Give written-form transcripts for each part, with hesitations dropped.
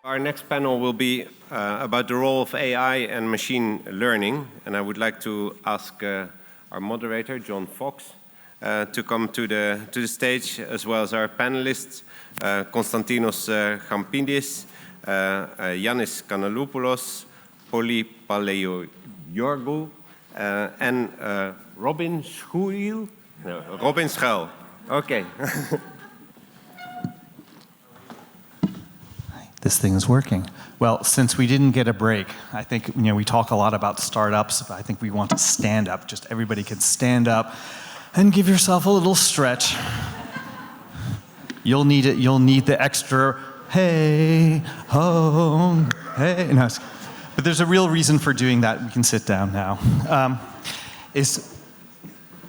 Our next panel will be about the role of AI and machine learning, and I would like to ask our moderator, John Fox, to come to the stage, as well as our panelists, Konstantinos Champidis, Yiannis Kanellopoulos, Palaiogeorgou, and Robin Schuil. No, Robin Schuil. Okay. This thing is working. Well, since we didn't get a break, I think we talk a lot about startups, but I think we want to stand up. Just everybody can stand up and give yourself a little stretch. You'll need it. You'll need the extra hey, ho, hey. No, but there's a real reason for doing that. We can sit down now.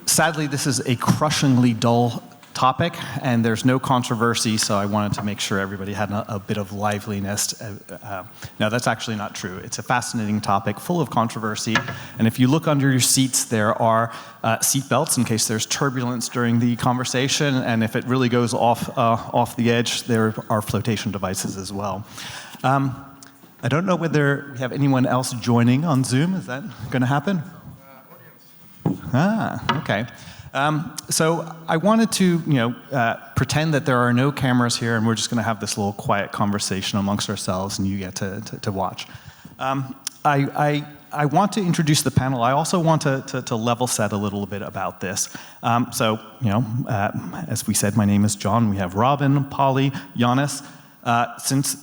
Sadly, this is a crushingly dull topic, and there's no controversy, so I wanted to make sure everybody had a bit of liveliness. No, that's actually not true. It's a fascinating topic, full of controversy, and if you look under your seats, there are seat belts in case there's turbulence during the conversation, and if it really goes off the edge, there are flotation devices as well. I don't know whether we have anyone else joining on Zoom. Is that going to happen? Okay. So I wanted to, pretend that there are no cameras here, and we're just going to have this little quiet conversation amongst ourselves, and you get to watch. I want to introduce the panel. I also want to level set a little bit about this. As we said, my name is John. We have Robin, Polly, Yiannis. Since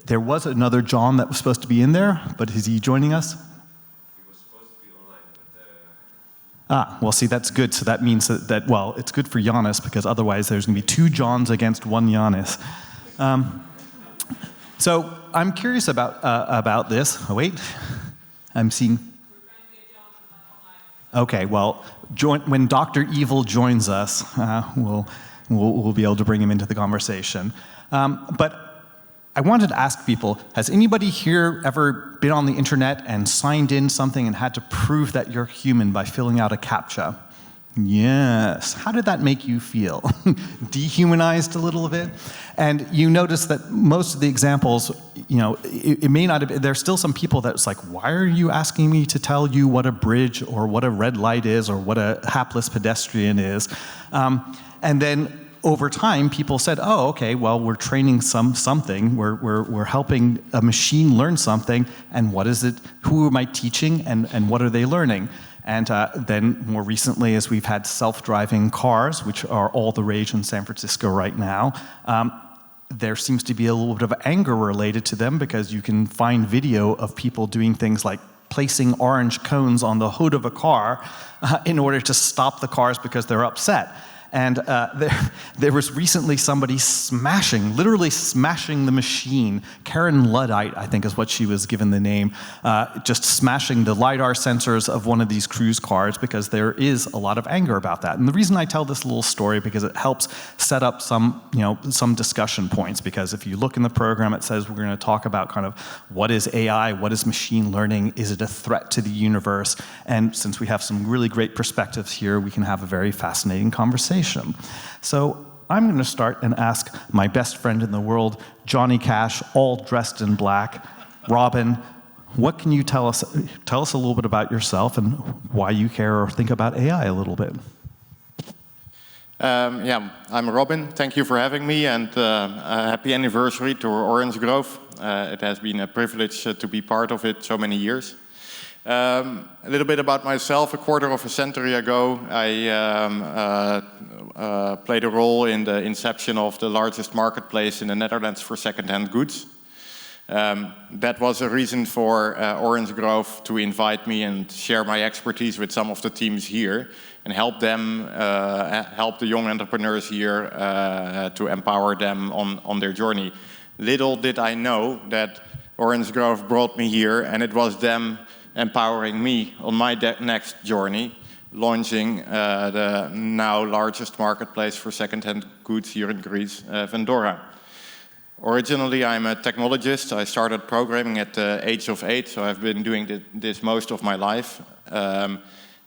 there was another John that was supposed to be in there, but is he joining us? Well, see, that's good. So that means well, it's good for Yiannis, because otherwise there's going to be two Johns against one Yiannis. So I'm curious about this. Oh, wait. I'm seeing. Okay, well, when Dr. Evil joins us, we'll be able to bring him into the conversation. But I wanted to ask people, has anybody here ever been on the internet and signed in something and had to prove that you're human by filling out a CAPTCHA? Yes. How did that make you feel? Dehumanized a little bit? And you notice that most of the examples, it may not have been, there's still some people that's like, why are you asking me to tell you what a bridge or what a red light is or what a hapless pedestrian is? And then over time, people said, oh, okay, well, we're training something, we're helping a machine learn something, and what is it, who am I teaching, and what are they learning? And then more recently, as we've had self-driving cars, which are all the rage in San Francisco right now, there seems to be a little bit of anger related to them, because you can find video of people doing things like placing orange cones on the hood of a car in order to stop the cars because they're upset. And there was recently somebody literally smashing the machine. Karen Luddite, I think is what she was given the name, just smashing the LiDAR sensors of one of these cruise cars, because there is a lot of anger about that. And the reason I tell this little story, because it helps set up some discussion points, because if you look in the program, it says we're going to talk about kind of what is AI, what is machine learning, is it a threat to the universe? And since we have some really great perspectives here, we can have a very fascinating conversation. So I'm going to start and ask my best friend in the world, Johnny Cash, all dressed in black. Robin, what can you tell us? Tell us a little bit about yourself and why you care or think about AI a little bit. I'm Robin. Thank you for having me, and happy anniversary to Orange Grove. It has been a privilege to be part of it so many years. A little bit about myself. A quarter of a century ago, I played a role in the inception of the largest marketplace in the Netherlands for second-hand goods. That was a reason for Orange Grove to invite me and share my expertise with some of the teams here and help them, help the young entrepreneurs here to empower them on their journey. Little did I know that Orange Grove brought me here, and it was them empowering me on my next journey, launching the now largest marketplace for second-hand goods here in Greece, Vendora. Originally, I'm a technologist. I started programming at the age of 8, so I've been doing this most of my life.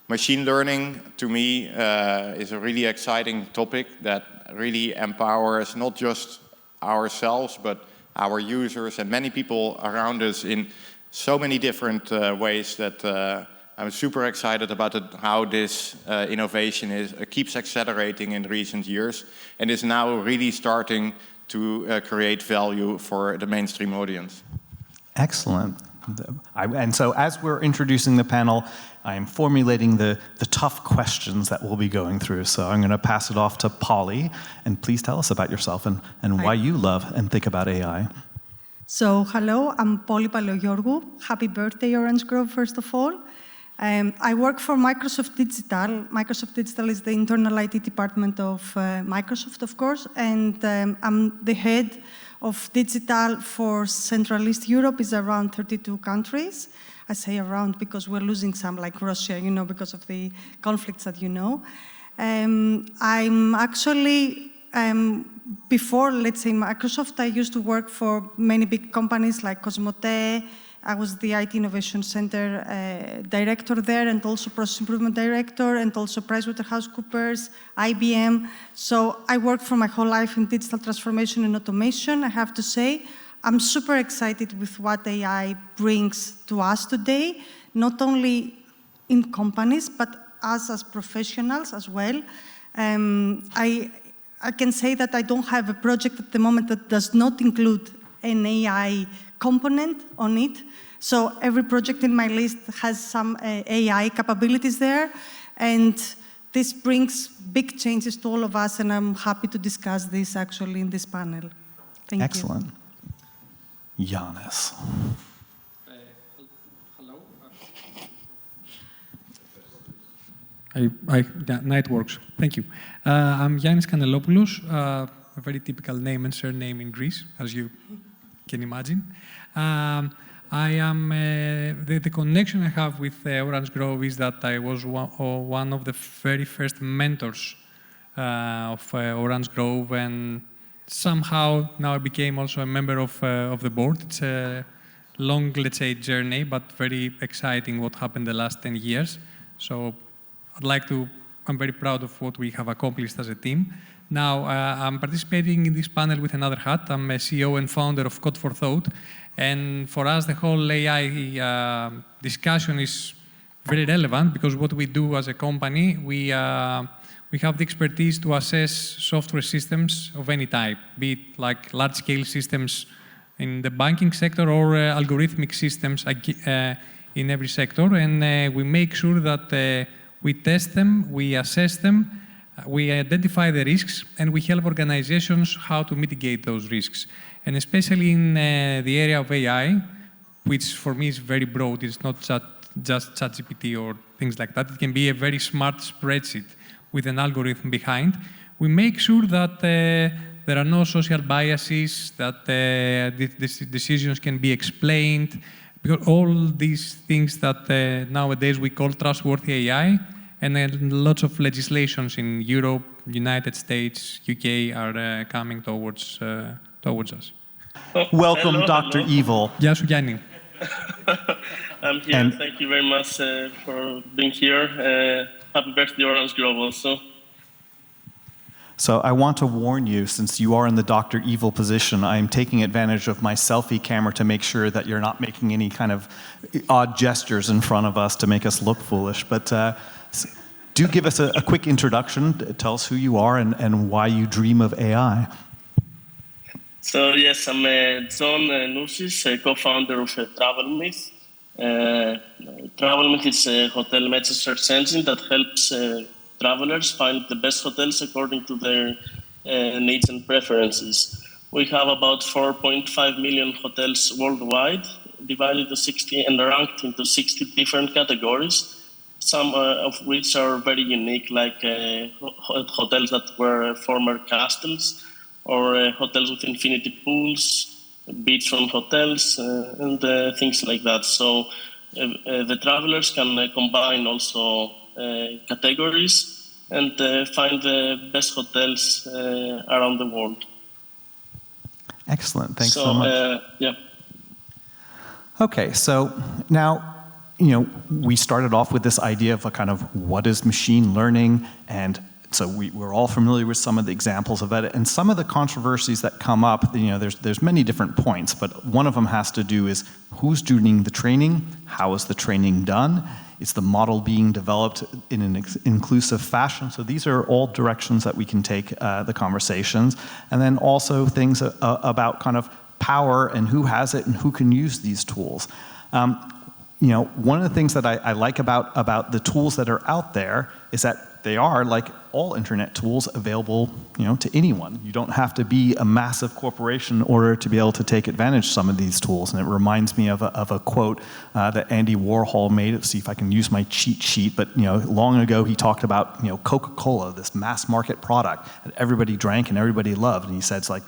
Machine learning, to me, is a really exciting topic that really empowers not just ourselves, but our users and many people around us in so many different ways that I'm super excited about how this innovation keeps accelerating in recent years and is now really starting to create value for the mainstream audience. Excellent. And so as we're introducing the panel, I'm formulating the tough questions that we'll be going through. So I'm going to pass it off to Polly, and please tell us about yourself and why you love and think about AI. So hello, I'm Palaiogeorgou. Happy birthday, Orange Grove, first of all. I work for Microsoft Digital. Microsoft Digital is the internal IT department of Microsoft, of course, and I'm the head of digital for Central East Europe. Is around 32 countries. I say around because we're losing some, like Russia, you know, because of the conflicts that you know. I'm actually, before, let's say, Microsoft, I used to work for many big companies like Cosmote. I was the IT Innovation Center director there, and also process improvement director, and also PricewaterhouseCoopers, IBM. So I worked for my whole life in digital transformation and automation. I have to say, I'm super excited with what AI brings to us today, not only in companies, but us as professionals as well. I can say that I don't have a project at the moment that does not include an AI component on it. So every project in my list has some AI capabilities there. And this brings big changes to all of us, and I'm happy to discuss this actually in this panel. Thank Excellent. You. Yiannis. Hello. Now it works. Thank you. I'm Yiannis Kanellopoulos, a very typical name and surname in Greece, as you can imagine. I am the connection I have with Orange Grove is that I was one of the very first mentors of Orange Grove, and somehow now I became also a member of the board. It's a long, let's say, journey, but very exciting what happened the last 10 years. So I'm very proud of what we have accomplished as a team. Now, I'm participating in this panel with another hat. I'm a CEO and founder of Code for Thought. And for us, the whole AI discussion is very relevant because what we do as a company, we have the expertise to assess software systems of any type, be it like large-scale systems in the banking sector or algorithmic systems in every sector. And we make sure that we test them, we assess them, we identify the risks, and we help organizations how to mitigate those risks. And especially in the area of AI, which for me is very broad, it's not just ChatGPT or things like that. It can be a very smart spreadsheet with an algorithm behind. We make sure that there are no social biases, that decisions can be explained, because all these things that nowadays we call trustworthy AI, and lots of legislations in Europe, United States, UK are coming towards us. Welcome, hello, Dr. hello. Evil. Γεια σου, Γιάννη. I'm here. Thank you very much for being here. Happy birthday, Orange Grove, also. So I want to warn you, since you are in the Dr. Evil position, I am taking advantage of my selfie camera to make sure that you're not making any kind of odd gestures in front of us to make us look foolish. But do give us a quick introduction. Tell us who you are and why you dream of AI. So yes, I'm John Nousis, co-founder of Travelmyth. Travelmyth is a hotel meta search engine that helps travelers find the best hotels according to their needs and preferences. We have about 4.5 million hotels worldwide, divided to 60 and ranked into 60 different categories, some of which are very unique, like hotels that were former castles, or hotels with infinity pools, beachfront hotels, and things like that. So the travelers can combine also categories and find the best hotels around the world. Excellent. Thanks so much. Yeah. Okay, so now, we started off with this idea of a kind of what is machine learning, and So we're all familiar with some of the examples of it, and some of the controversies that come up, there's many different points, but one of them has to do is who's doing the training, how is the training done, is the model being developed in an inclusive fashion? So these are all directions that we can take the conversations, and then also things about kind of power and who has it and who can use these tools. One of the things that I like about the tools that are out there is that they are, like all internet tools, available to anyone. You don't have to be a massive corporation in order to be able to take advantage of some of these tools. And it reminds me of a quote that Andy Warhol made. Let's see if I can use my cheat sheet. But long ago he talked about Coca-Cola, this mass market product that everybody drank and everybody loved. And he said, it's like,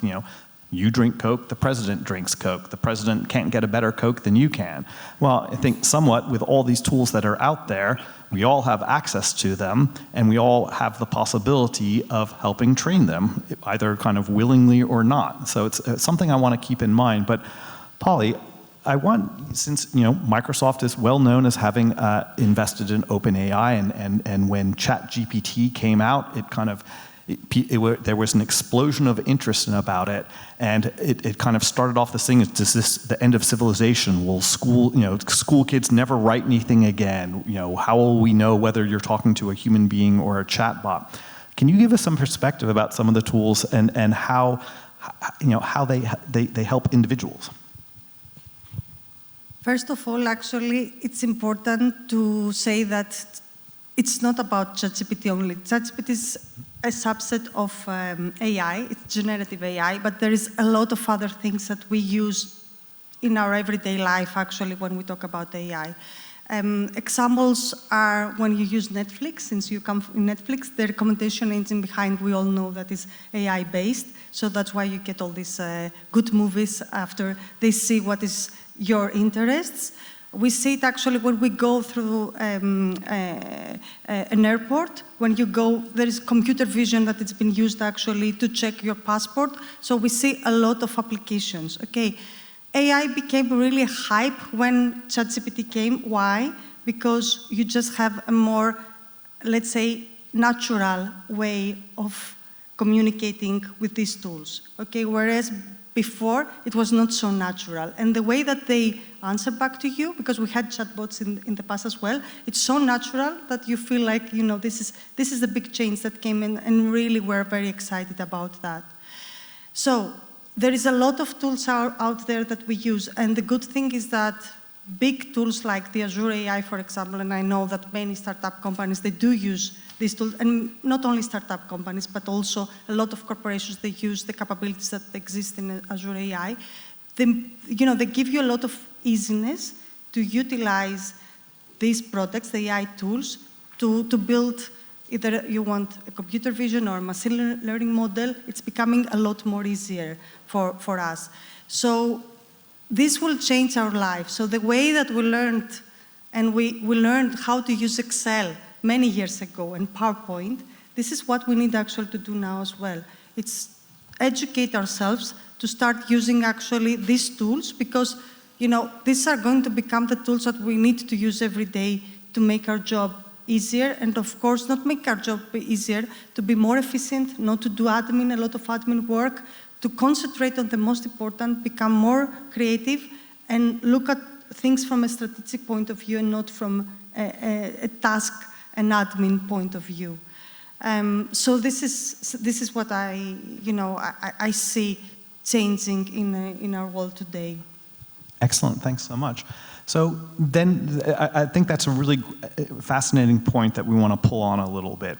you drink Coke, the president drinks Coke. The president can't get a better Coke than you can. Well, I think somewhat with all these tools that are out there, we all have access to them, and we all have the possibility of helping train them, either kind of willingly or not. So it's something I want to keep in mind. But Polly, since Microsoft is well known as having invested in OpenAI, and when ChatGPT came out, there was an explosion of interest about it, and it kind of started off this thing, is this the end of civilization? Will school kids never write anything again? How will we know whether you're talking to a human being or a chatbot? Can you give us some perspective about some of the tools and how they help individuals? First of all, actually, it's important to say that it's not about ChatGPT only. ChatGPT is a subset of AI, it's generative AI, but there is a lot of other things that we use in our everyday life, actually, when we talk about AI. Examples are when you use Netflix. Since you come from Netflix, the recommendation engine behind, we all know that is AI-based, so that's why you get all these good movies after they see what is your interests. We see it actually when we go through an airport. When you go, there is computer vision that it's been used actually to check your passport. So we see a lot of applications. Okay, AI became really hype when ChatGPT came. Why? Because you just have a more, let's say, natural way of communicating with these tools. Okay, whereas before, it was not so natural. And the way that they answer back to you, because we had chatbots in the past as well, it's so natural that you feel like, this is a big change that came in, and really we're very excited about that. So there is a lot of tools out there that we use, and the good thing is that big tools like the Azure AI, for example, and I know that many startup companies, they do use these tools, and not only startup companies, but also a lot of corporations, they use the capabilities that exist in Azure AI. They give you a lot of easiness to utilize these products, the AI tools, to build, either you want a computer vision or a machine learning model. It's becoming a lot more easier for us. So this will change our life. So the way that we learned, and we learned how to use Excel many years ago, and PowerPoint, this is what we need actually to do now as well. It's educate ourselves to start using actually these tools, because these are going to become the tools that we need to use every day to make our job easier, and of course not make our job easier, to be more efficient, not to do a lot of admin work, to concentrate on the most important, become more creative, and look at things from a strategic point of view and not from a task, an admin point of view. So this is what I see changing in our world today. Excellent, thanks so much. So then I think that's a really fascinating point that we want to pull on a little bit.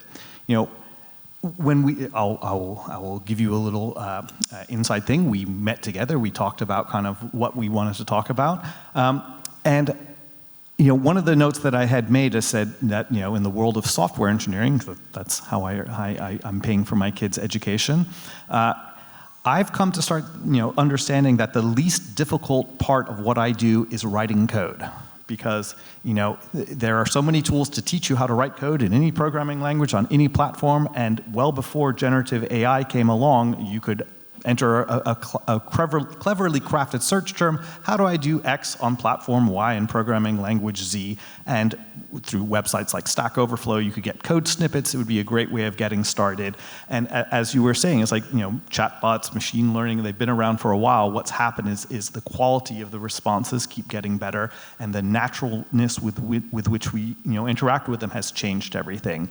When I will give you a little inside thing. We met together, we talked about kind of what we wanted to talk about. And one of the notes that I had made, I said that, in the world of software engineering, that's how I'm paying for my kids' education, I've come to start, understanding that the least difficult part of what I do is writing code. Because, there are so many tools to teach you how to write code in any programming language on any platform, and well before generative AI came along, you could enter a cleverly crafted search term. How do I do X on platform Y in programming language Z? And through websites like Stack Overflow, you could get code snippets. It would be a great way of getting started. And as you were saying, it's like, chatbots, machine learning, they've been around for a while. What's happened is the quality of the responses keep getting better, and the naturalness with which we interact with them has changed everything.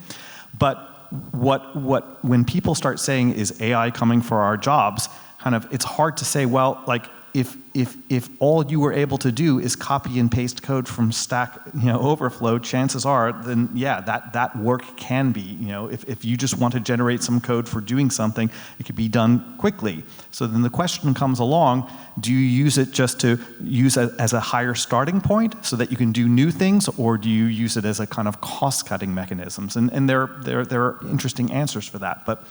But when people start saying, is AI coming for our jobs, it's hard to say, well, like, if all you were able to do is copy and paste code from Stack Overflow, chances are, then yeah, that work can be, if you just want to generate some code for doing something, it could be done quickly. So then the question comes along, do you use it just to use it as a higher starting point so that you can do new things, or do you use it as a kind of cost-cutting mechanisms? And there are interesting answers for that. But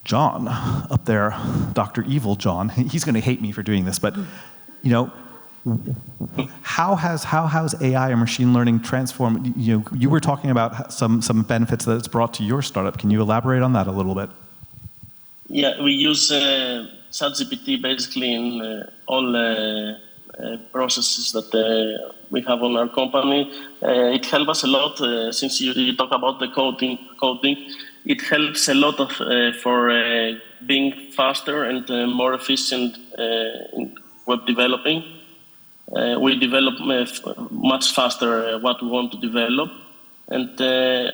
John, up there, Dr. Evil John, he's going to hate me for doing this, but how has AI and machine learning transformed? You were talking about some benefits that it's brought to your startup. Can you elaborate on that a little bit? Yeah, we use ChatGPT basically in all processes that we have on our company. It helps us a lot since you talk about the coding. It helps a lot for being faster and more efficient in web developing. We develop much faster what we want to develop. And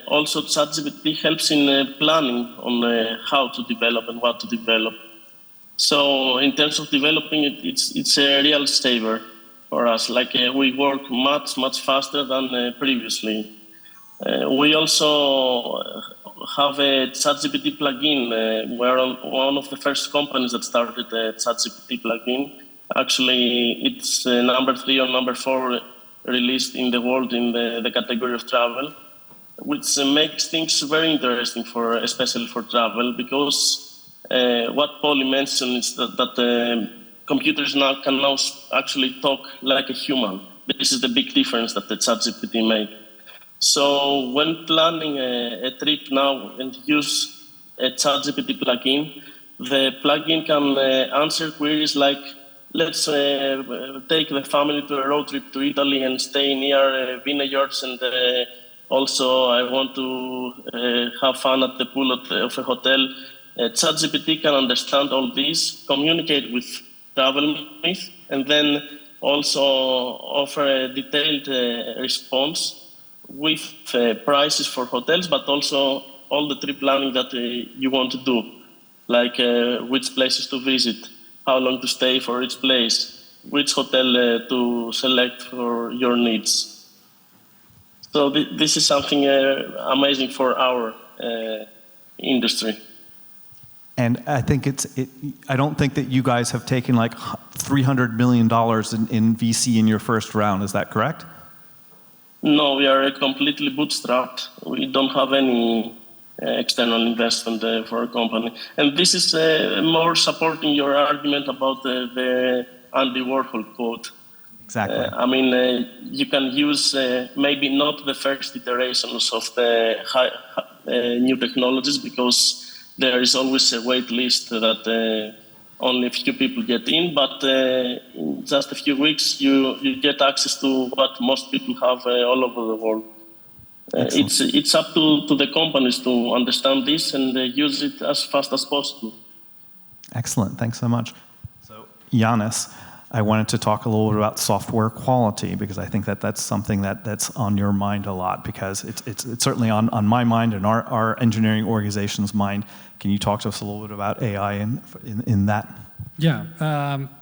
also ChatGPT helps in planning on how to develop and what to develop. So in terms of developing it, it's a real saver for us. Like we work much faster than previously. We also have a ChatGPT plugin. We're one of the first companies that started a ChatGPT plugin. Actually, it's number 3 or number 4 released in the world in the category of travel, which makes things very interesting especially for travel, because what Polly mentioned is that computers can now actually talk like a human. This is the big difference that the ChatGPT makes. So when planning a trip now and use a ChatGPT plugin, the plugin can answer queries like, let's take the family to a road trip to Italy and stay near vineyards, and also I want to have fun at the pool of a hotel. ChatGPT can understand all this, communicate with Travelmyth, and then also offer a detailed response with prices for hotels, but also all the trip planning that you want to do, like which places to visit, how long to stay for each place, which hotel to select for your needs. So this is something amazing for our industry. And I think I don't think that you guys have taken like $300 million in VC in your first round. Is that correct? No, we are completely bootstrapped. We don't have any external investment for our company. And this is more supporting your argument about the Andy Warhol quote. Exactly. I mean, you can use maybe not the first iterations of the new technologies, because there is always a wait list that only a few people get in, but in just a few weeks you get access to what most people have all over the world. It's up to the companies to understand this and use it as fast as possible. Excellent, thanks so much. So Yiannis, I wanted to talk a little bit about software quality, because I think that's something that's on your mind a lot, because it's certainly on my mind and our engineering organization's mind. Can you talk to us a little bit about AI in that? Yeah,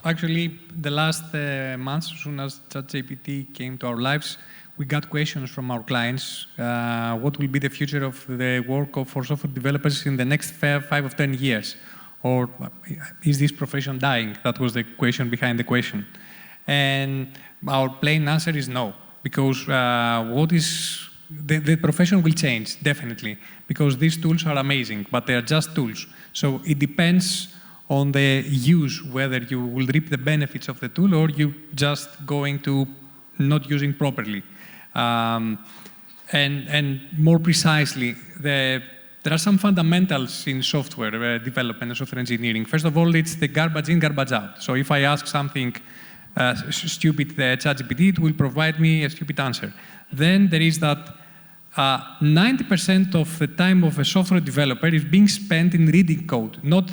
actually the last months, as soon as ChatGPT came to our lives, we got questions from our clients. What will be the future of the work for software developers in the next 5 or 10 years? Or is this profession dying? That was the question behind the question. And our plain answer is no, because the profession will change, definitely, because these tools are amazing, but they are just tools. So it depends on the use, whether you will reap the benefits of the tool or you just going to not using properly. And more precisely, there are some fundamentals in software development and software engineering. First of all, it's the garbage in, garbage out. So if I ask something stupid, the ChatGPT, it will provide me a stupid answer. Then there is that 90% of the time of a software developer is being spent in reading code, not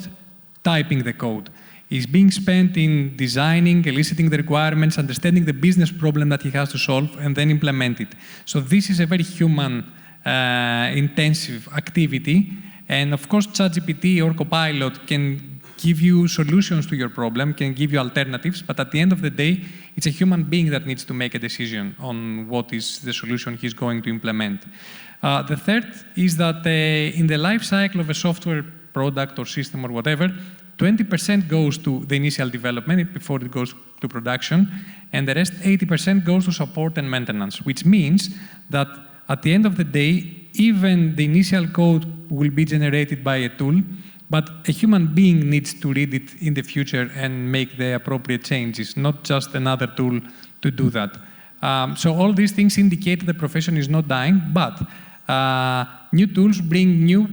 typing the code. It's being spent in designing, eliciting the requirements, understanding the business problem that he has to solve, and then implement it. So this is a very human intensive activity. And of course, ChatGPT or Copilot can give you solutions to your problem, can give you alternatives, but at the end of the day, it's a human being that needs to make a decision on what is the solution he's going to implement. The third is that in the life cycle of a software product or system or whatever, 20% goes to the initial development before it goes to production, and the rest, 80%, goes to support and maintenance, which means that at the end of the day, even the initial code will be generated by a tool, but a human being needs to read it in the future and make the appropriate changes, not just another tool to do that. So all these things indicate the profession is not dying, but new tools bring new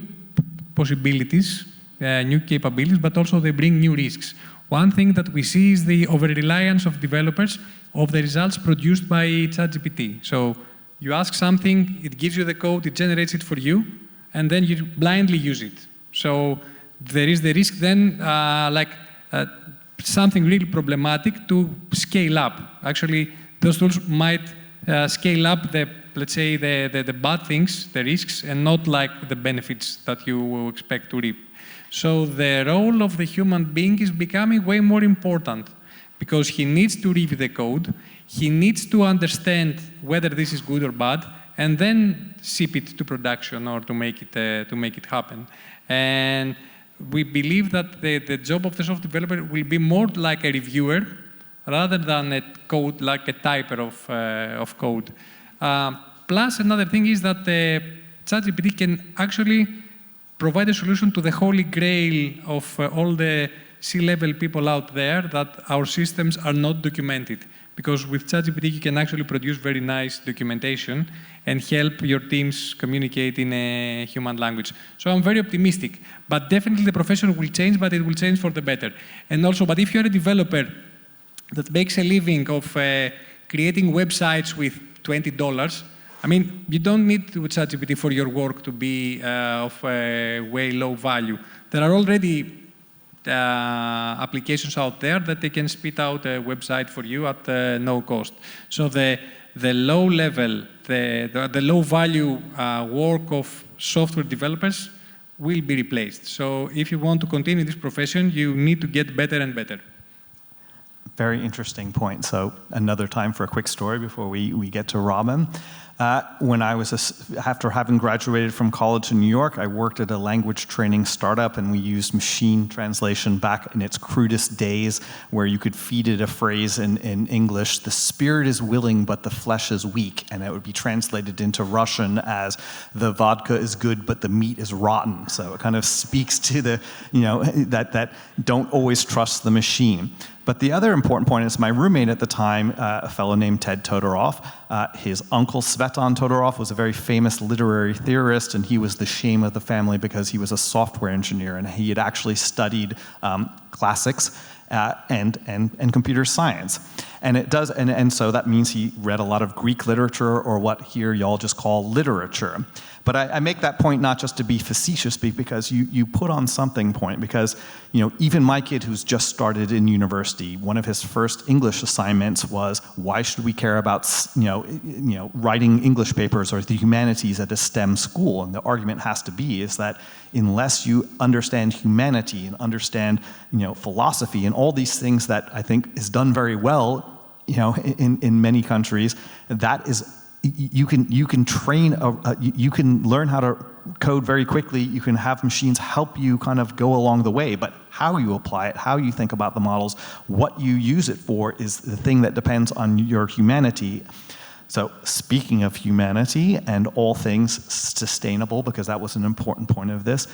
possibilities, new capabilities, but also they bring new risks. One thing that we see is the over-reliance of developers of the results produced by ChatGPT. So you ask something, it gives you the code, it generates it for you, and then you blindly use it. So there is the risk then, something really problematic to scale up. Actually, those tools might scale up the, let's say, the bad things, the risks, and not like the benefits that you expect to reap. So the role of the human being is becoming way more important because he needs to review the code, he needs to understand whether this is good or bad, and then ship it to production or to make it happen. And we believe that the job of the software developer will be more like a reviewer rather than a code, like a typer of code. Plus, another thing is that ChatGPT can actually provide a solution to the holy grail of all the C-level people out there that our systems are not documented. Because with ChatGPT, you can actually produce very nice documentation and help your teams communicate in a human language. So I'm very optimistic. But definitely the profession will change, but it will change for the better. And also, but if you're a developer that makes a living of creating websites with $20, I mean, you don't need ChatGPT for your work to be of way low value. There are already applications out there that they can spit out a website for you at no cost. So the low level, the low value work of software developers will be replaced. So if you want to continue this profession, you need to get better and better. Very interesting point. So another time for a quick story before we get to Robin. When I was, after having graduated from college in New York, I worked at a language training startup, and we used machine translation back in its crudest days, where you could feed it a phrase in English, "The spirit is willing, but the flesh is weak," and it would be translated into Russian as "The vodka is good, but the meat is rotten." So it kind of speaks to the, that don't always trust the machine. But the other important point is my roommate at the time, a fellow named Ted Todorov, his uncle Svetan Todorov was a very famous literary theorist, and he was the shame of the family because he was a software engineer, and he had actually studied classics and computer science. And it does, and so that means he read a lot of Greek literature, or what here y'all just call literature. But I make that point not just to be facetious, because you put on something point, because even my kid who's just started in university, one of his first English assignments was, why should we care about writing English papers or the humanities at a STEM school? And the argument has to be is that unless you understand humanity and understand philosophy and all these things that I think is done very well in many countries, that is you can train, you can learn how to code very quickly, you can have machines help you kind of go along the way, but how you apply it, how you think about the models, what you use it for is the thing that depends on your humanity. So speaking of humanity and all things sustainable, because that was an important point of this,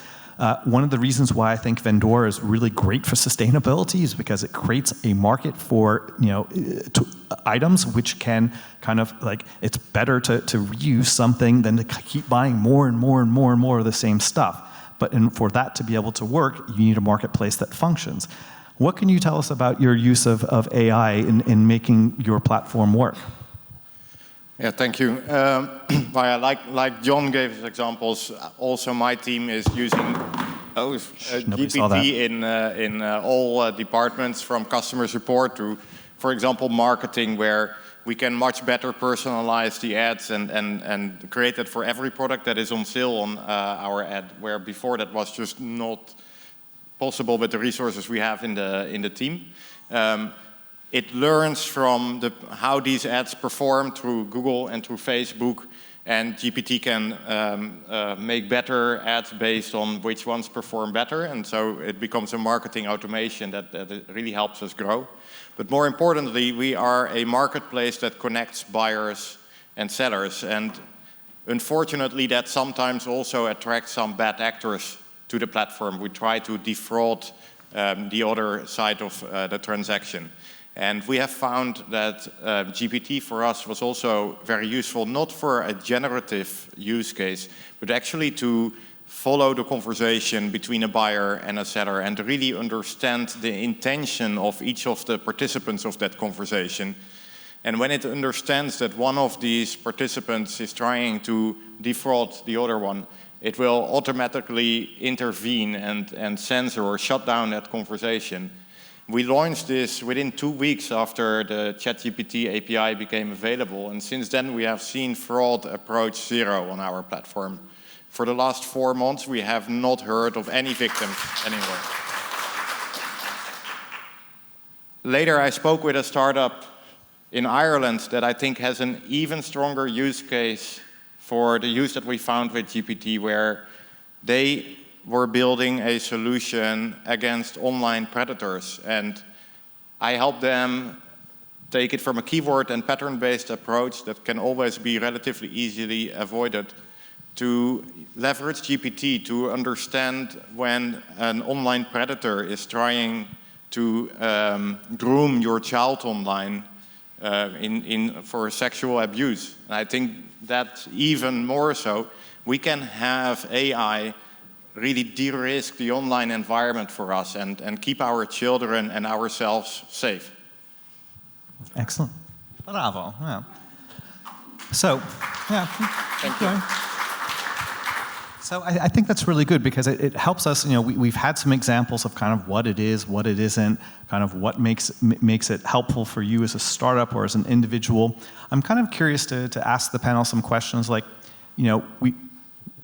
one of the reasons why I think Vendora is really great for sustainability is because it creates a market for items which can kind of like, it's better to reuse something than to keep buying more and more and more and more of the same stuff. But for that to be able to work, you need a marketplace that functions. What can you tell us about your use of AI in making your platform work? Yeah, thank you. Like John gave us examples, also my team is using GPT in all departments, from customer support to, for example, marketing, where we can much better personalize the ads and create it for every product that is on sale on our ad, where before that was just not possible with the resources we have in the team. It learns from how these ads perform through Google and through Facebook, and GPT can make better ads based on which ones perform better, and so it becomes a marketing automation that really helps us grow. But more importantly, we are a marketplace that connects buyers and sellers, and unfortunately that sometimes also attracts some bad actors to the platform. We try to defraud the other side of the transaction. And we have found that GPT for us was also very useful, not for a generative use case, but actually to follow the conversation between a buyer and a seller and to really understand the intention of each of the participants of that conversation. And when it understands that one of these participants is trying to defraud the other one, it will automatically intervene and censor or shut down that conversation. We launched this within 2 weeks after the ChatGPT API became available, and since then we have seen fraud approach zero on our platform. For the last 4 months, we have not heard of any victims anywhere. Later, I spoke with a startup in Ireland that I think has an even stronger use case for the use that we found with GPT, where they were building a solution against online predators. And I helped them take it from a keyword and pattern-based approach that can always be relatively easily avoided to leverage GPT to understand when an online predator is trying to groom your child online for sexual abuse. And I think that even more so, we can have AI really de-risk the online environment for us and keep our children and ourselves safe. Excellent. Bravo. Yeah. So, yeah. Thank you. So I think that's really good because it helps us, we've had some examples of kind of what it is, what it isn't, kind of what makes it helpful for you as a startup or as an individual. I'm kind of curious to ask the panel some questions like,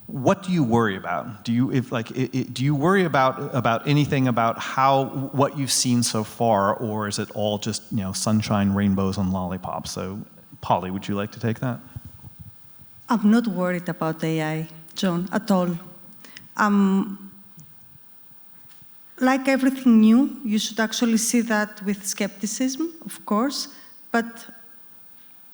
what do you worry about? Do you worry about anything about what you've seen so far, or is it all just sunshine, rainbows, and lollipops? So, Polly, would you like to take that? I'm not worried about AI, John, at all. Like everything new, you should actually see that with skepticism, of course, but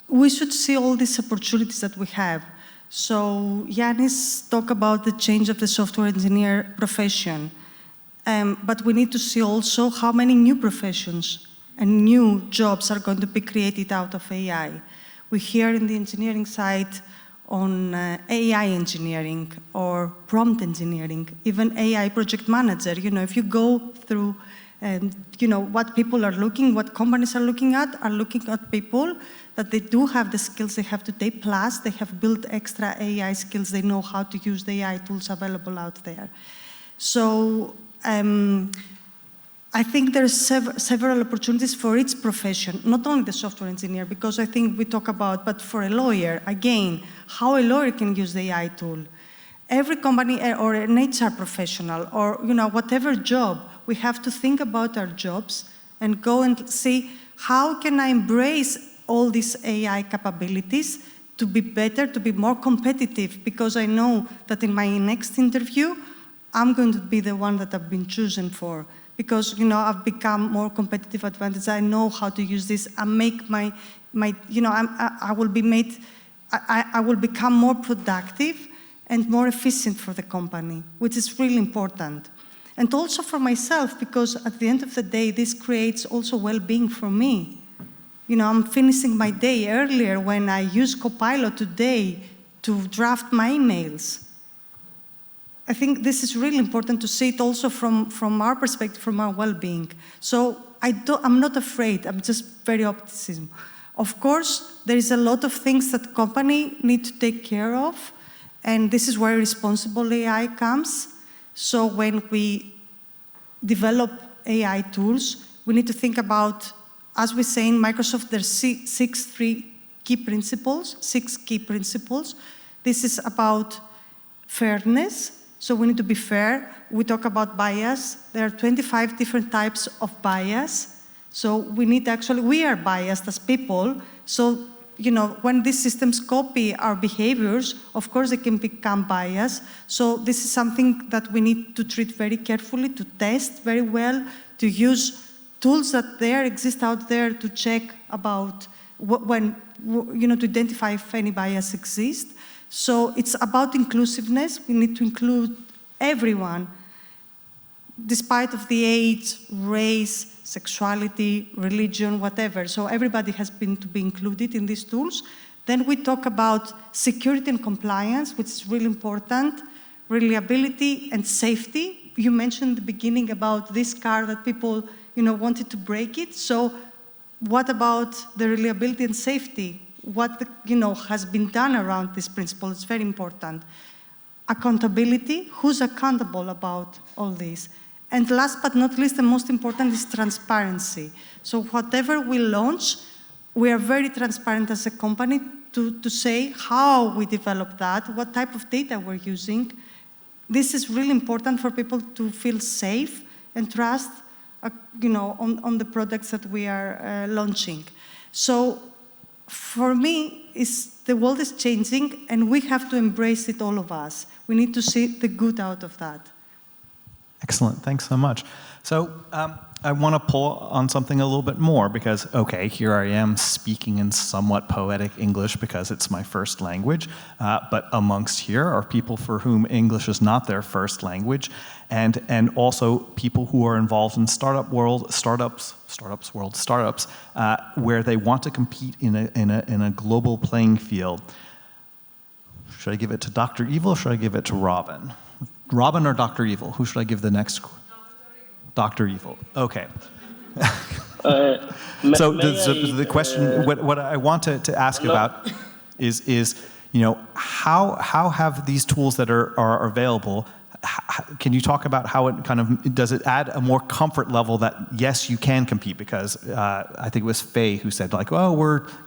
we should see all these opportunities that we have. So Yiannis talked about the change of the software engineer profession, but we need to see also how many new professions and new jobs are going to be created out of AI. We hear in the engineering side on AI engineering or prompt engineering, even AI project manager. If you go through what people are what companies are looking at people that they do have the skills they have today, plus they have built extra AI skills, they know how to use the AI tools available out there. So I think there's several opportunities for each profession, not only the software engineer, because I think we talk about, but for a lawyer, again, how a lawyer can use the AI tool. Every company or an HR professional or whatever job, we have to think about our jobs and go and see how can I embrace all these AI capabilities to be better, to be more competitive, because I know that in my next interview, I'm going to be the one that I've been chosen for because I've become more competitive advantage. I know how to use this. I make I will become more productive and more efficient for the company, which is really important. And also for myself, because at the end of the day, this creates also well-being for me. I'm finishing my day earlier when I use Copilot today to draft my emails. I think this is really important to see it also from our perspective, from our well-being. So I'm not afraid, I'm just very optimistic. Of course, there is a lot of things that company need to take care of, and this is where responsible AI comes. So when we develop AI tools, we need to think about, as we say in Microsoft, there's six key principles. This is about fairness. So we need to be fair. We talk about bias. There are 25 different types of bias. So we are biased as people. So, when these systems copy our behaviors, of course they can become biased. So this is something that we need to treat very carefully, to test very well, to use tools that exist out there to check about to identify if any bias exists. So it's about inclusiveness. We need to include everyone, despite of the age, race, sexuality, religion, whatever. So everybody has to be included in these tools. Then we talk about security and compliance, which is really important, reliability and safety. You mentioned at the beginning about this car that people wanted to break it. So what about the reliability and safety? What has been done around this principle is very important. Accountability, who's accountable about all this? And last but not least, the most important is transparency. So whatever we launch, we are very transparent as a company to say how we develop that, what type of data we're using. This is really important for people to feel safe and trust on the products that we are launching. So for me, the world is changing, and we have to embrace it, all of us. We need to see the good out of that. Excellent, thanks so much. So I want to pull on something a little bit more because, okay, here I am speaking in somewhat poetic English because it's my first language, but amongst here are people for whom English is not their first language, and also people who are involved in startups, where they want to compete in a global playing field. Should I give it to Dr. Evil or should I give it to Robin? Robin or Dr. Evil? Who should I give the next? Dr. Evil. Okay. So the question, what I want to ask about is how have these tools that are available? Can you talk about how it does it add a more comfort level that yes, you can compete? Because I think it was Faye who said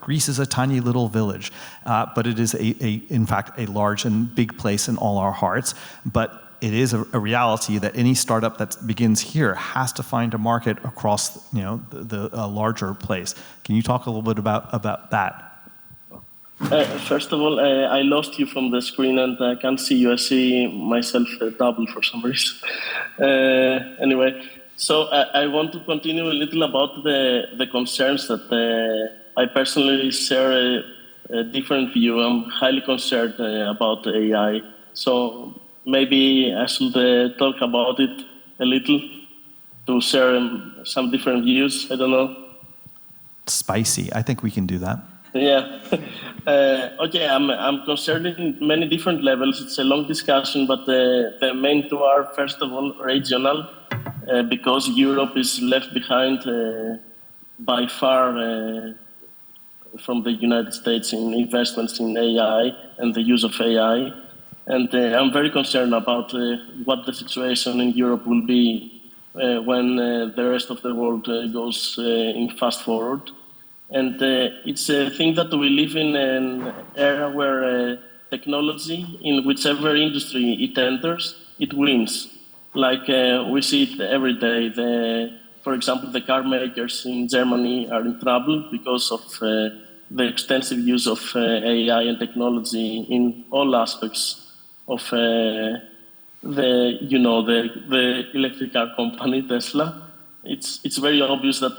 Greece is a tiny little village, but it is in fact a large and big place in all our hearts. But it is a reality that any startup that begins here has to find a market across the larger place. Can you talk a little bit about that? First of all, I lost you from the screen and I can't see you. I see myself double for some reason. Anyway, so I want to continue a little about the concerns that I personally share a different view. I'm highly concerned about AI. So maybe I should talk about it a little to share some different views. I don't know. Spicy. I think we can do that. Yeah. Okay, I'm concerned in many different levels. It's a long discussion, but the main two are, first of all, regional, because Europe is left behind by far from the United States in investments in AI and the use of AI. And I'm very concerned about what the situation in Europe will be when the rest of the world goes in fast forward. And it's a thing that we live in an era where technology, in whichever industry it enters, it wins. Like we see it every day. For example, the car makers in Germany are in trouble because of the extensive use of AI and technology in all aspects of the electric car company, Tesla. It's very obvious that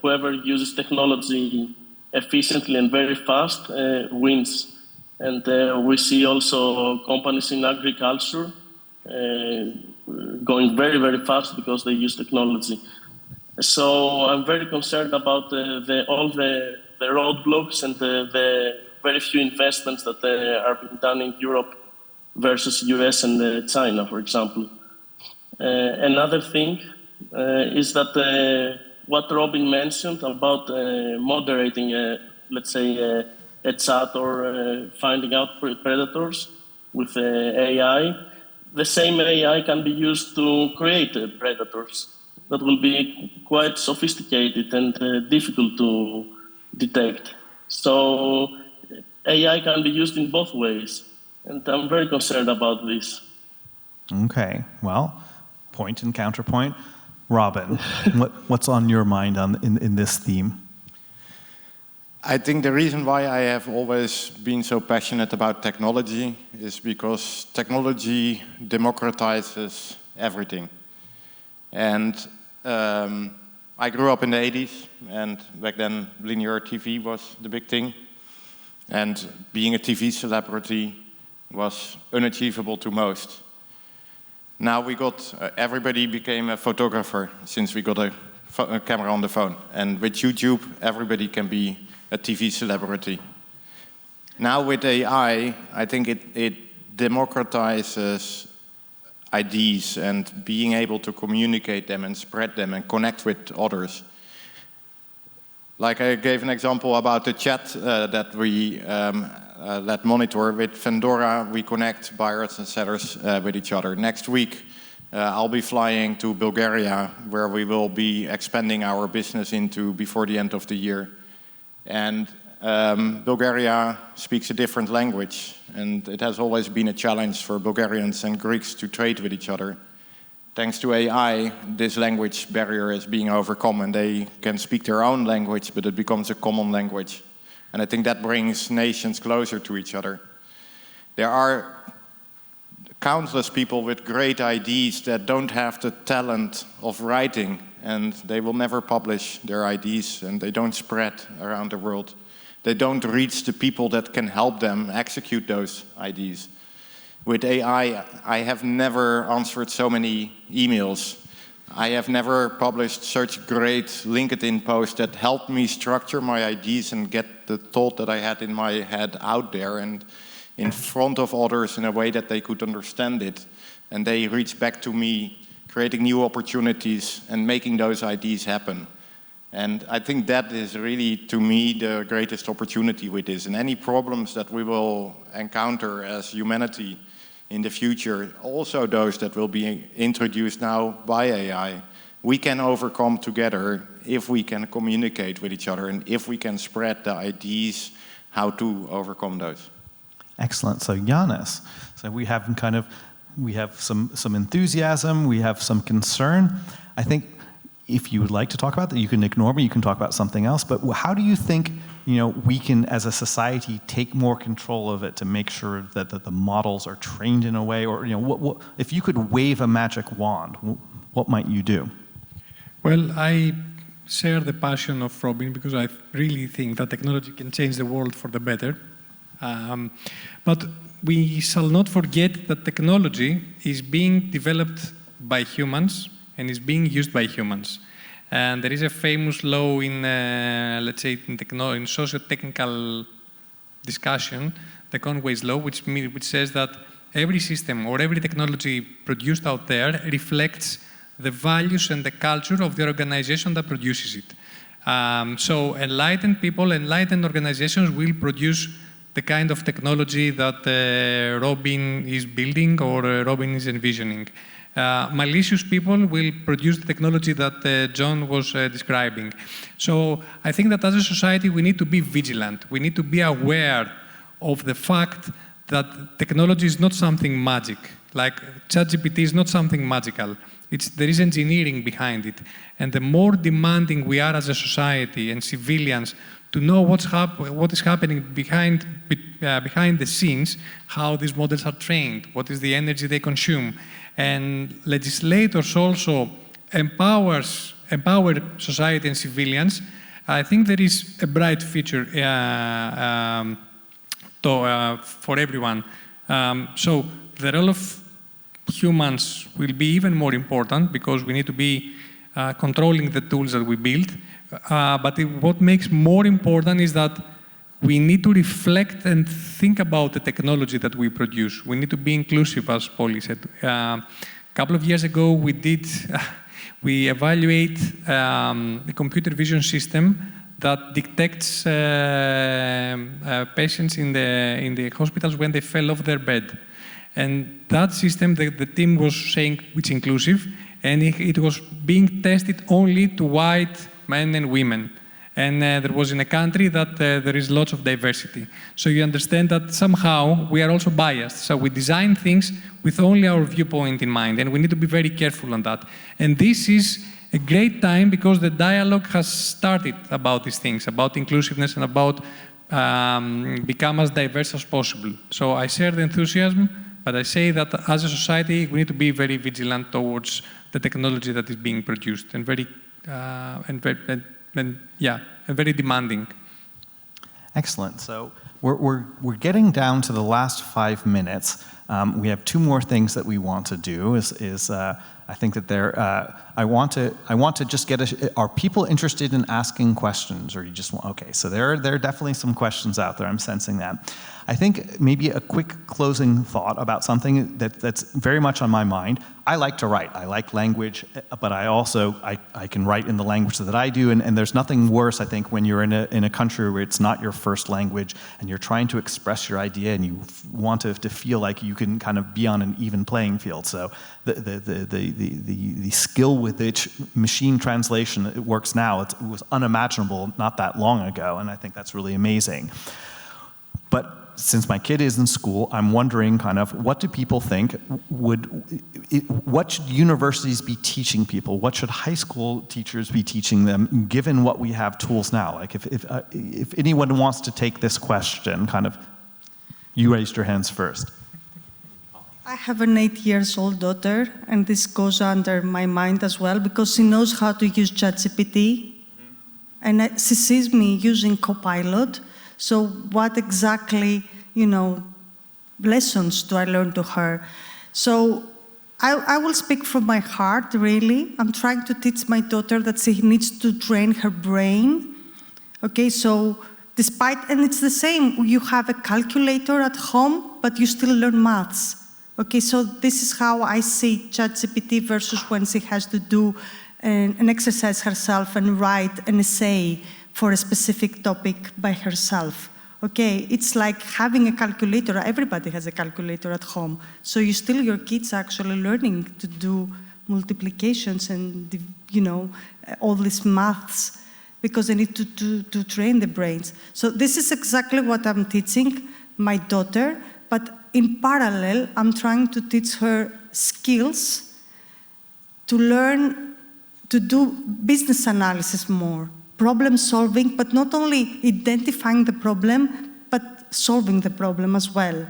whoever uses technology efficiently and very fast wins. And we see also companies in agriculture going very, very fast because they use technology. So I'm very concerned about all the roadblocks and the very few investments that are being done in Europe versus US and China, for example. Another thing is that what Robin mentioned about moderating, let's say, a chat or finding out predators with AI, the same AI can be used to create predators that will be quite sophisticated and difficult to detect. So AI can be used in both ways, and I'm very concerned about this. Okay, well, point and counterpoint. Robin, what's on your mind in this theme? I think the reason why I have always been so passionate about technology is because technology democratizes everything. And I grew up in the 80s, and back then linear TV was the big thing. And being a TV celebrity was unachievable to most. Now everybody became a photographer since we got a camera on the phone. And with YouTube, everybody can be a TV celebrity. Now with AI, I think it democratizes ideas and being able to communicate them and spread them and connect with others. Like I gave an example about the chat that we let monitor. With Vendora, we connect buyers and sellers with each other. Next week, I'll be flying to Bulgaria, where we will be expanding our business into before the end of the year. And Bulgaria speaks a different language, and it has always been a challenge for Bulgarians and Greeks to trade with each other. Thanks to AI, this language barrier is being overcome, and they can speak their own language, but it becomes a common language. And I think that brings nations closer to each other. There are countless people with great ideas that don't have the talent of writing, and they will never publish their ideas, and they don't spread around the world. They don't reach the people that can help them execute those ideas. With AI, I have never answered so many emails. I have never published such great LinkedIn posts that helped me structure my ideas and get the thought that I had in my head out there and in front of others in a way that they could understand it. And they reach back to me, creating new opportunities and making those ideas happen. And I think that is really, to me, the greatest opportunity with this. And any problems that we will encounter as humanity in the future, also those that will be introduced now by AI, we can overcome together if we can communicate with each other and if we can spread the ideas how to overcome those. Excellent. So Yiannis, so we have some enthusiasm, we have some concern. I think if you would like to talk about that, you can ignore me, you can talk about something else, but how do you think we can, as a society, take more control of it to make sure that the models are trained in a way, or what, if you could wave a magic wand, what might you do? Well, I share the passion of Robin because I really think that technology can change the world for the better. But we shall not forget that technology is being developed by humans and is being used by humans. And there is a famous law in, let's say, in socio-technical discussion, the Conway's law, which says that every system or every technology produced out there reflects the values and the culture of the organization that produces it. So enlightened people, enlightened organizations will produce the kind of technology that Robin is building or Robin is envisioning. Malicious people will produce the technology that John was describing. So I think that as a society we need to be vigilant. We need to be aware of the fact that technology is not something magic. Like ChatGPT is not something magical. There is engineering behind it. And the more demanding we are as a society and civilians to know what is happening behind the scenes, how these models are trained, what is the energy they consume. And legislators also empower society and civilians. I think there is a bright future for everyone. So the role of humans will be even more important because we need to be controlling the tools that we build. But what makes more important is that we need to reflect and think about the technology that we produce. We need to be inclusive, as Polly said. A couple of years ago, we evaluate the computer vision system that detects patients in the hospitals when they fell off their bed. And that system, the team was saying it's inclusive, and it was being tested only to white men and women. And there was in a country that there is lots of diversity. So you understand that somehow we are also biased. So we design things with only our viewpoint in mind, and we need to be very careful on that. And this is a great time because the dialogue has started about these things, about inclusiveness and about become as diverse as possible. So I share the enthusiasm, but I say that as a society, we need to be very vigilant towards the technology that is being produced and very demanding. Excellent. So we're getting down to the last 5 minutes. We have 2 more things that we want to do. I think that I want to just get are people interested in asking questions, or you just want? Okay, so there are definitely some questions out there. I'm sensing that. I think maybe a quick closing thought about something that's very much on my mind. I like to write. I like language, but I can write in the language that I do, and there's nothing worse, I think, when you're in a country where it's not your first language and you're trying to express your idea and you want to feel like you can kind of be on an even playing field. So the skill with which machine translation works now, it was unimaginable not that long ago, and I think that's really amazing. But since my kid is in school, I'm wondering kind of what do people think what should universities be teaching people? What should high school teachers be teaching them, given what we have tools now? Like if anyone wants to take this question, kind of, you raised your hands first. I have an 8-year-old daughter, and this goes under my mind as well, because she knows how to use ChatGPT, and she sees me using Copilot. So what exactly, lessons do I learn to her? So I will speak from my heart, really. I'm trying to teach my daughter that she needs to train her brain. Okay, so and it's the same, you have a calculator at home, but you still learn maths. Okay, so this is how I see ChatGPT versus when she has to do an exercise herself and write an essay for a specific topic by herself. Okay, it's like having a calculator. Everybody has a calculator at home. So your kids are actually learning to do multiplications and, all these maths, because they need to train the brains. So this is exactly what I'm teaching my daughter, but in parallel, I'm trying to teach her skills to learn to do business analysis more. Problem solving, but not only identifying the problem, but solving the problem as well.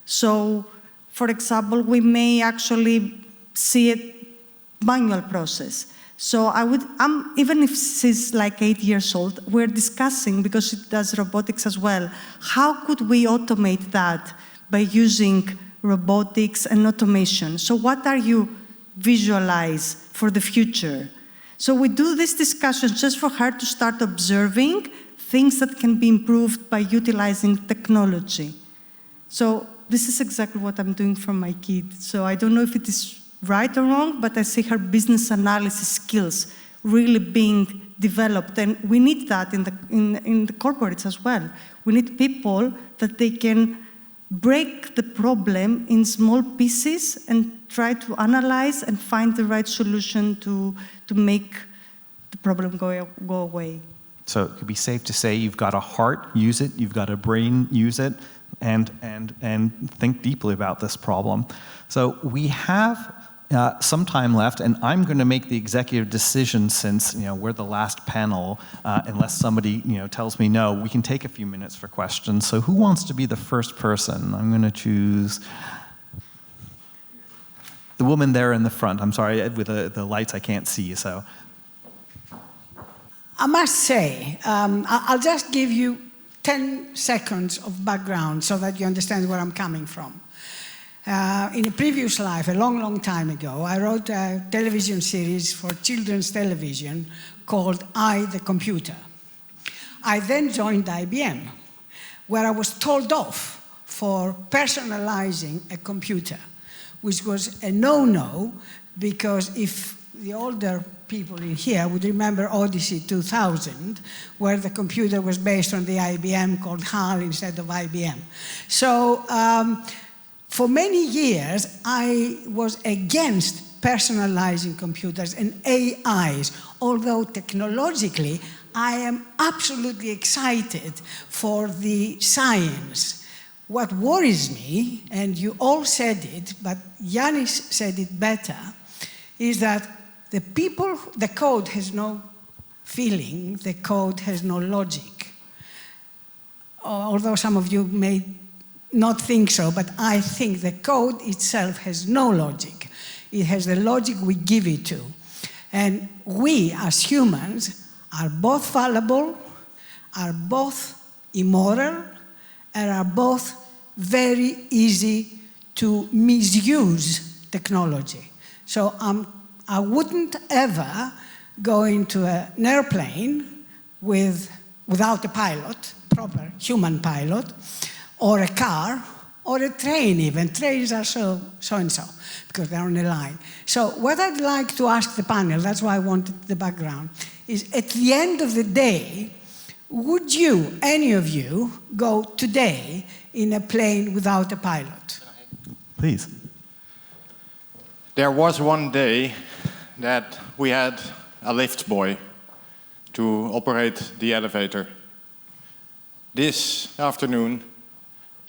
So, for example, we may actually see a manual process. So even if she's like 8 years old, we're discussing, because she does robotics as well, how could we automate that by using robotics and automation? So what are you visualize for the future? So we do these discussions just for her to start observing things that can be improved by utilizing technology. So this is exactly what I'm doing for my kid. So I don't know if it is right or wrong, but I see her business analysis skills really being developed. And we need that in the corporates as well. We need people that they can break the problem in small pieces and try to analyze and find the right solution to make the problem go away. So it could be safe to say you've got a heart, use it, you've got a brain, use it, and think deeply about this problem. So we have some time left, and I'm going to make the executive decision since we're the last panel. Unless somebody tells me no, we can take a few minutes for questions. So who wants to be the first person? I'm going to choose the woman there in the front. I'm sorry, with the lights I can't see. So I must say, I'll just give you 10 seconds of background so that you understand where I'm coming from. In a previous life, a long, long time ago, I wrote a television series for children's television called I, the Computer. I then joined IBM, where I was told off for personalizing a computer, which was a no-no, because if the older people in here would remember Odyssey 2000, where the computer was based on the IBM called HAL instead of IBM. So, for many years, I was against personalizing computers and AIs, although technologically, I am absolutely excited for the science. What worries me, and you all said it, but Yiannis said it better, is that the code has no feeling, the code has no logic. Although some of you may not think so, but I think the code itself has no logic. It has the logic we give it to. And we, as humans, are both fallible, are both immoral, and are both very easy to misuse technology. So I wouldn't ever go into an airplane without a pilot, proper human pilot, or a car, or a train even. Trains are so and so, because they're on a line. So what I'd like to ask the panel, that's why I wanted the background, is at the end of the day, would you, any of you, go today in a plane without a pilot? please. There was one day that we had a lift boy to operate the elevator. This afternoon,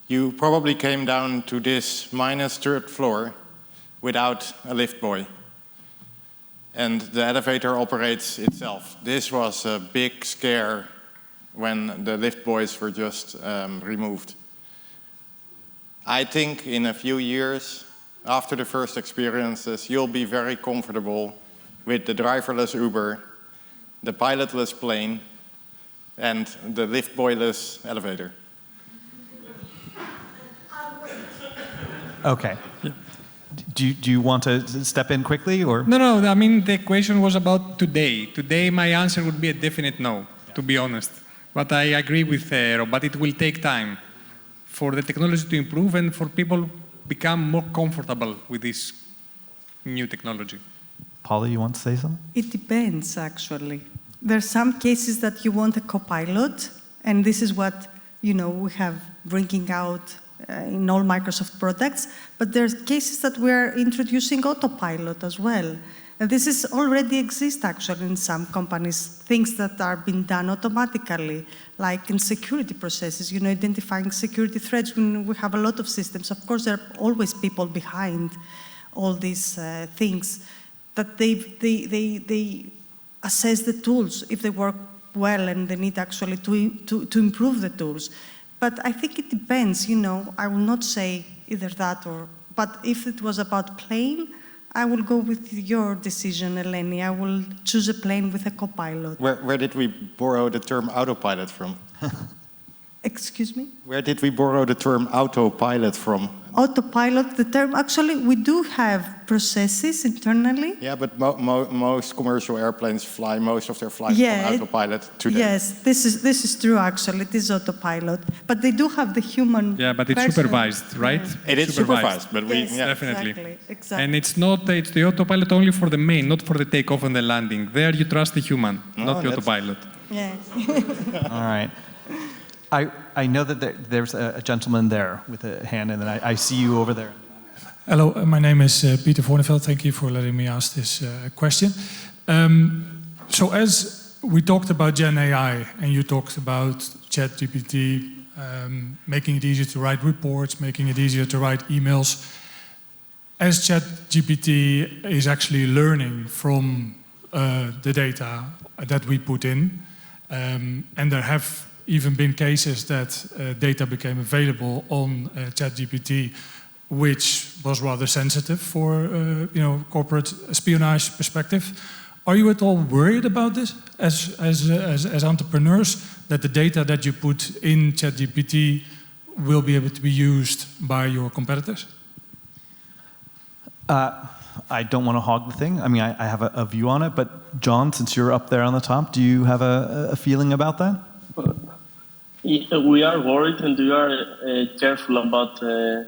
you probably came down to this -3rd floor without a lift boy. And the elevator operates itself. This was a big scare when the lift boys were just removed. I think in a few years, after the first experiences, you'll be very comfortable with the driverless Uber, the pilotless plane, and the lift boyless elevator. Okay. Do you want to step in quickly, or? No, I mean, the question was about today. Today, my answer would be a definite no, to be honest. But I agree with Rob, but it will take time for the technology to improve and for people become more comfortable with this new technology. Paula, you want to say something? It depends, actually. There are some cases that you want a co-pilot, and this is what, we have bringing out in all Microsoft products, but there's cases that we're introducing autopilot as well. And this is already exists actually in some companies, things that are being done automatically, like in security processes, identifying security threats. When we have a lot of systems, of course, there are always people behind all these things, that they assess the tools, if they work well, and they need actually to improve the tools. But I think it depends, I will not say either that or, but if it was about plane, I will go with your decision, Eleni. I will choose a plane with a co-pilot. Where did we borrow the term autopilot from? Excuse me? Where did we borrow the term autopilot from? Autopilot, the term, actually, we do have processes internally. Yeah, but most commercial airplanes fly most of their flights on autopilot today. Yes, this is true, actually. It is autopilot. But they do have the human Yeah, but it's supervised, right? Yeah. It is supervised, but yes, definitely. Exactly. And it's the autopilot only for the main, not for the takeoff and the landing. There you trust the human, not the autopilot. Yes. All right. I know that there's a gentleman there with a hand, and then I see you over there. Hello, my name is Peter Voorneveld. Thank you for letting me ask this question. So as we talked about Gen AI, and you talked about ChatGPT, making it easier to write reports, making it easier to write emails, as ChatGPT is actually learning from the data that we put in, and there have even been cases that data became available on ChatGPT, which was rather sensitive for corporate espionage perspective. Are you at all worried about this as entrepreneurs, that the data that you put in ChatGPT will be able to be used by your competitors? I don't want to hog the thing. I mean, I have a view on it, but John, since you're up there on the top, do you have a feeling about that? We are worried and we are careful about,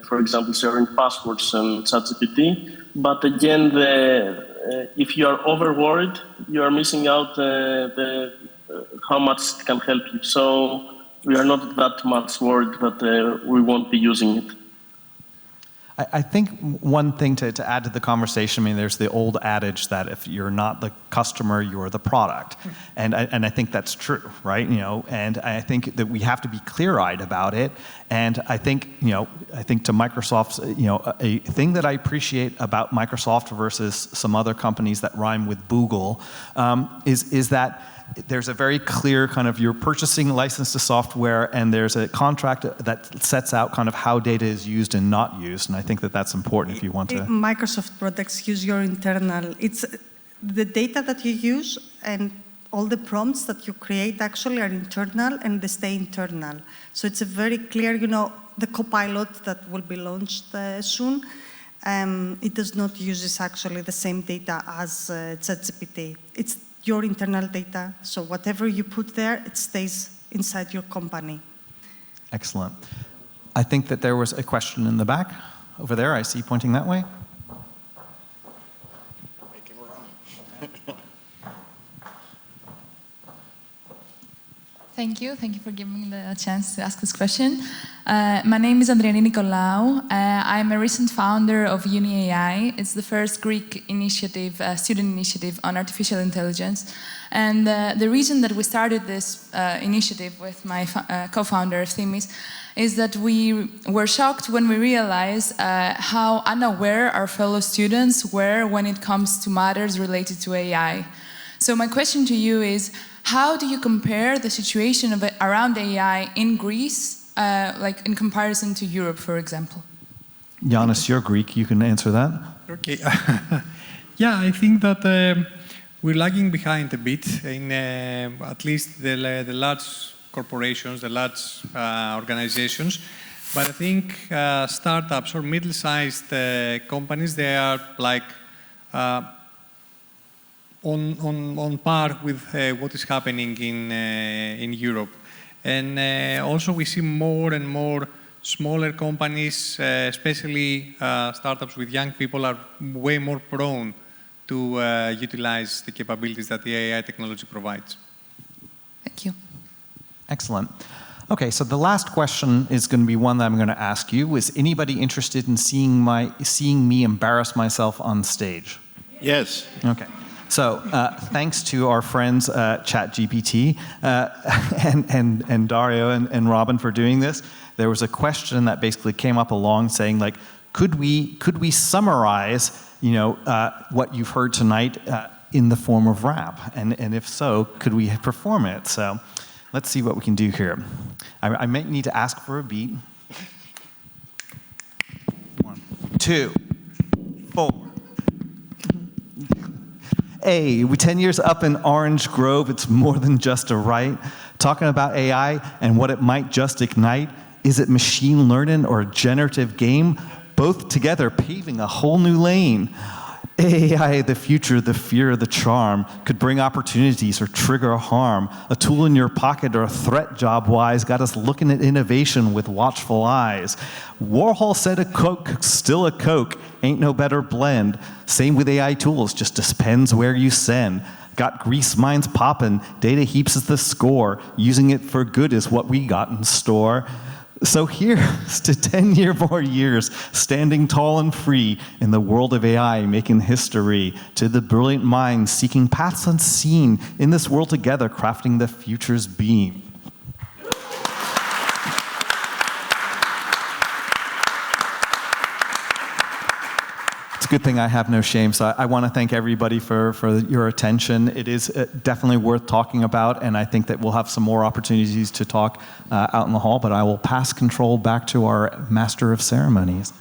for example, sharing passwords on ChatGPT. But again, if you are over worried, you are missing out how much it can help you. So we are not that much worried that we won't be using it. I think one thing to add to the conversation, I mean, there's the old adage that if you're not the customer, you're the product. And I think that's true, right? And I think that we have to be clear-eyed about it. And I think, to Microsoft's, a thing that I appreciate about Microsoft versus some other companies that rhyme with Google is that there's a very clear kind of, you're purchasing a license to software, and there's a contract that sets out kind of how data is used and not used, and I think that that's important if you want to. Microsoft products use your internal. It's the data that you use and all the prompts that you create actually are internal and they stay internal. So it's a very clear, the Copilot that will be launched soon, it does not use actually the same data as ChatGPT. It's your internal data, so whatever you put there, it stays inside your company. Excellent. I think that there was a question in the back, over there, I see pointing that way. Thank you for giving me the chance to ask this question. My name is Andriani Nicolaou. I'm a recent founder of Uni AI. It's the first Greek initiative, student initiative on artificial intelligence. And the reason that we started this initiative with my co-founder, Efthimis, is that we were shocked when we realized how unaware our fellow students were when it comes to matters related to AI. So my question to you is, how do you compare the situation around AI in Greece, like in comparison to Europe, for example? Yiannis, you're Greek, you can answer that. Okay. Yeah, I think that we're lagging behind a bit in at least the large corporations, the large organizations. But I think startups or middle-sized companies, they are like on par with what is happening in Europe. And also we see more and more smaller companies, especially startups with young people, are way more prone to utilize the capabilities that the AI technology provides. Thank you. Excellent. Okay, so the last question is going to be one that I'm going to ask you. Is anybody interested in seeing me embarrass myself on stage? Yes. Okay. So thanks to our friends ChatGPT and Dario and Robin for doing this. There was a question that basically came up along saying, like, could we summarize, what you've heard tonight in the form of rap? And if so, could we perform it? So let's see what we can do here. I might need to ask for a beat. 1, 2, 4. Hey, we 10 years up in Orange Grove, it's more than just a right. Talking about AI and what it might just ignite. Is it machine learning or a generative game? Both together paving a whole new lane. AI, the future, the fear, the charm, could bring opportunities or trigger harm. A tool in your pocket or a threat job-wise got us looking at innovation with watchful eyes. Warhol said a Coke, still a Coke, ain't no better blend. Same with AI tools, just depends where you send. Got grease minds poppin', data heaps is the score. Using it for good is what we got in store. So here's to 10 more years, standing tall and free in the world of AI, making history. To the brilliant minds seeking paths unseen, in this world together, crafting the future's beam. It's a good thing I have no shame. So I want to thank everybody for your attention. It is definitely worth talking about, and I think that we'll have some more opportunities to talk out in the hall, but I will pass control back to our Master of Ceremonies.